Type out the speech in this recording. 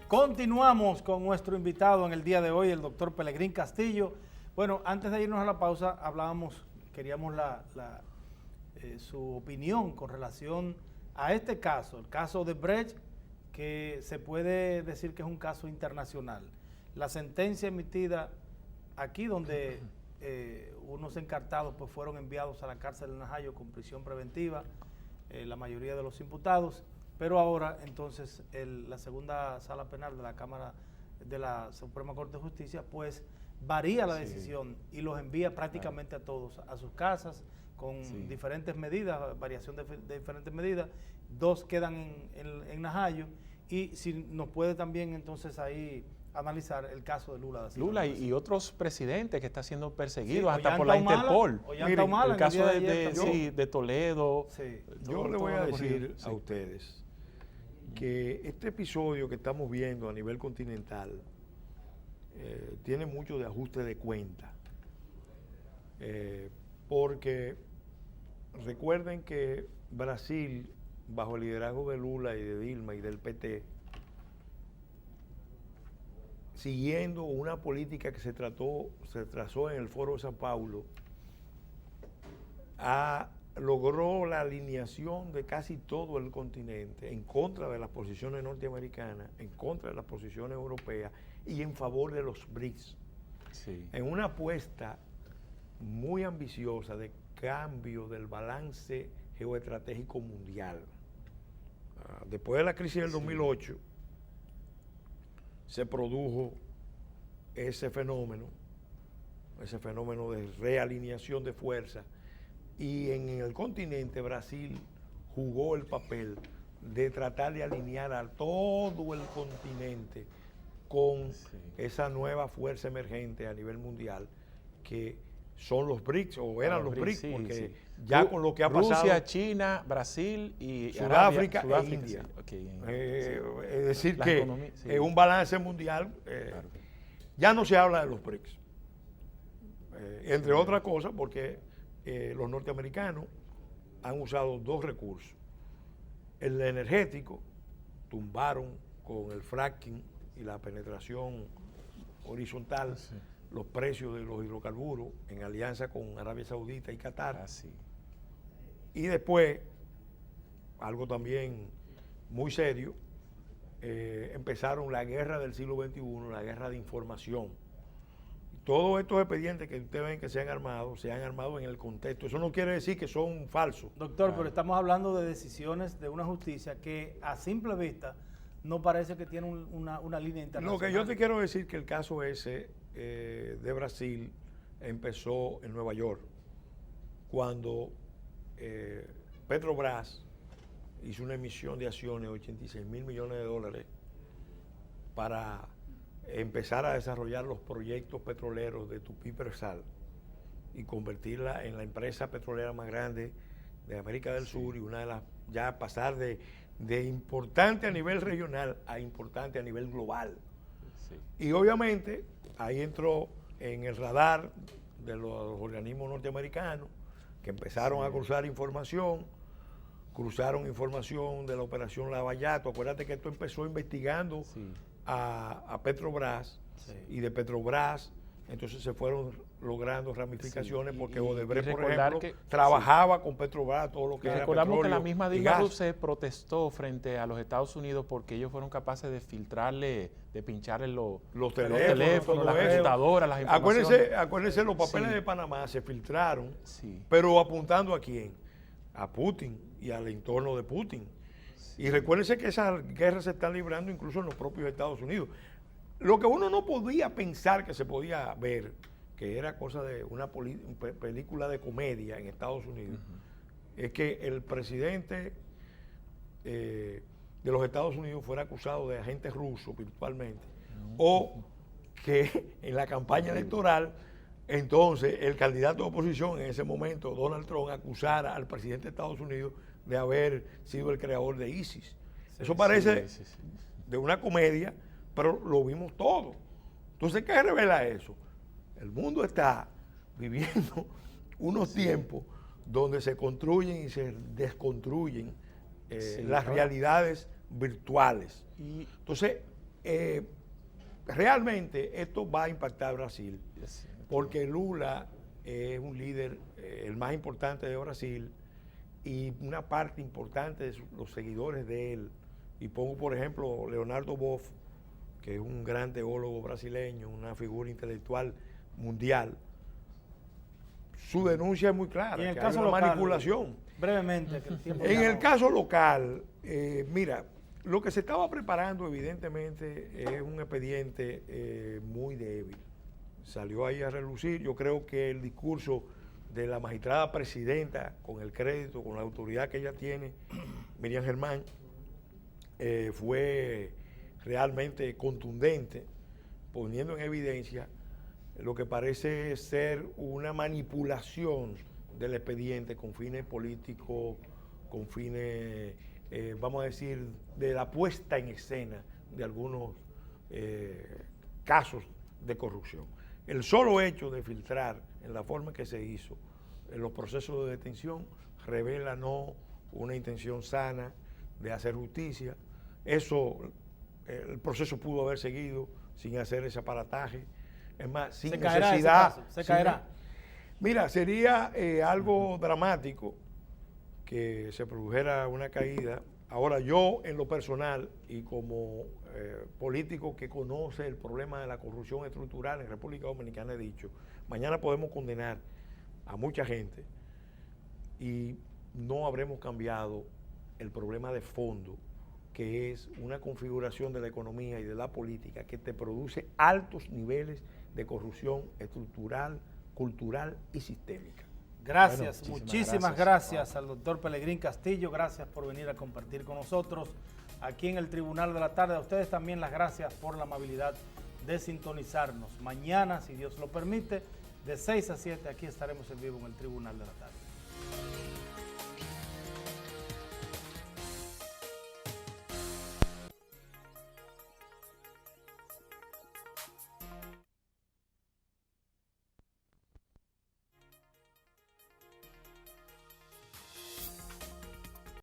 Continuamos con nuestro invitado en el día de hoy, el doctor Pelegrín Castillo. Bueno, antes de irnos a la pausa, queríamos su opinión con relación a este caso, el caso de Brecht, que se puede decir que es un caso internacional. La sentencia emitida aquí, donde unos encartados pues fueron enviados a la cárcel de Najayo con prisión preventiva, la mayoría de los imputados, pero ahora entonces la segunda sala penal de la Cámara de la Suprema Corte de Justicia pues varía la decisión y los envía prácticamente a todos a sus casas con diferentes medidas, variación de diferentes medidas. Dos quedan en Najayo, y si nos puede también entonces ahí analizar el caso de Lula da Silva. Lula y otros presidentes que están siendo perseguidos hasta por la Interpol. Miren, el caso de Toledo. Yo le voy a decir a ustedes que este episodio que estamos viendo a nivel continental tiene mucho de ajuste de cuenta, porque recuerden que Brasil, bajo el liderazgo de Lula y de Dilma y del PT, siguiendo una política que se trazó en el Foro de Sao Paulo, logró la alineación de casi todo el continente en contra de las posiciones norteamericanas, en contra de las posiciones europeas y en favor de los BRICS. En una apuesta muy ambiciosa de cambio del balance geoestratégico mundial. Después de la crisis del 2008 se produjo ese fenómeno de realineación de fuerza, y en el continente Brasil jugó el papel de tratar de alinear a todo el continente con esa nueva fuerza emergente a nivel mundial que son los BRICS, o eran los BRICS, porque ya con lo que ha pasado... Rusia, China, Brasil y Sudáfrica e Sudáfrica, India. Es decir que es un balance mundial. Ya no se habla de los BRICS. Entre otras cosas porque los norteamericanos han usado dos recursos. El energético, tumbaron con el fracking y la penetración horizontal los precios de los hidrocarburos en alianza con Arabia Saudita y Qatar. Y después, algo también muy serio, empezaron la guerra del siglo XXI, la guerra de información. Todos estos expedientes que ustedes ven que se han armado en el contexto. Eso no quiere decir que son falsos. Doctor, pero estamos hablando de decisiones de una justicia que a simple vista no parece que tiene una línea internacional. Lo que yo te quiero decir que el caso ese de Brasil empezó en Nueva York, cuando Petrobras hizo una emisión de acciones de 86 mil millones de dólares para empezar a desarrollar los proyectos petroleros de Tupi-Presal y convertirla en la empresa petrolera más grande de América del Sur, y una de las, ya pasar de importante a nivel regional a importante a nivel global. Y obviamente ahí entró en el radar de los organismos norteamericanos, que empezaron a cruzar información, cruzaron información de la operación Lavallato. Acuérdate que esto empezó investigando a Petrobras, y de Petrobras entonces se fueron logrando ramificaciones, porque Odebrecht, por ejemplo, trabajaba con Petrobras todo lo que era recordamos petróleo, que la misma Dilma Rousseff protestó frente a los Estados Unidos porque ellos fueron capaces de filtrarle, de pincharle los teléfonos, las computadoras, las informaciones. Acuérdense, los papeles de Panamá se filtraron, pero apuntando ¿a quién? A Putin y al entorno de Putin. Y recuérdense que esas guerras se están librando incluso en los propios Estados Unidos. Lo que uno no podía pensar que se podía ver, que era cosa de una película de comedia en Estados Unidos, es que el presidente de los Estados Unidos fuera acusado de agente ruso virtualmente, o que en la campaña electoral entonces el candidato de oposición en ese momento, Donald Trump, acusara al presidente de Estados Unidos de haber sido el creador de ISIS. Eso parece de una comedia, pero lo vimos todo. Entonces, ¿qué revela eso? El mundo está viviendo unos tiempos donde se construyen y se desconstruyen las realidades virtuales. Entonces, realmente esto va a impactar a Brasil, porque Lula es un líder, el más importante de Brasil, y una parte importante de los seguidores de él, y pongo por ejemplo Leonardo Boff, que es un gran teólogo brasileño, una figura intelectual mundial. Su denuncia es muy clara, ¿Y en el que caso hay una local, manipulación. Brevemente. Que el tiempo En ya el caso local, mira, lo que se estaba preparando evidentemente es un expediente muy débil. Salió ahí a relucir. Yo creo que el discurso de la magistrada presidenta, con el crédito, con la autoridad que ella tiene, Miriam Germán, fue realmente contundente, poniendo en evidencia lo que parece ser una manipulación del expediente con fines políticos, con fines, vamos a decir, de la puesta en escena de algunos casos de corrupción. El solo hecho de filtrar en la forma que se hizo en los procesos de detención revela no una intención sana de hacer justicia. Eso, el proceso pudo haber seguido sin hacer ese aparataje. Es más, sin necesidad. Se caerá. Mira, sería algo dramático que se produjera una caída. Ahora, yo en lo personal y como político que conoce el problema de la corrupción estructural en República Dominicana, he dicho, mañana podemos condenar a mucha gente y no habremos cambiado el problema de fondo, que es una configuración de la economía y de la política que te produce altos niveles de corrupción estructural, cultural y sistémica. Gracias, bueno, muchísimas gracias al doctor Pelegrín Castillo, gracias por venir a compartir con nosotros aquí en el Tribunal de la Tarde. A ustedes también las gracias por la amabilidad de sintonizarnos. Mañana, si Dios lo permite, de 6 a 7, aquí estaremos en vivo en el Tribunal de la Tarde.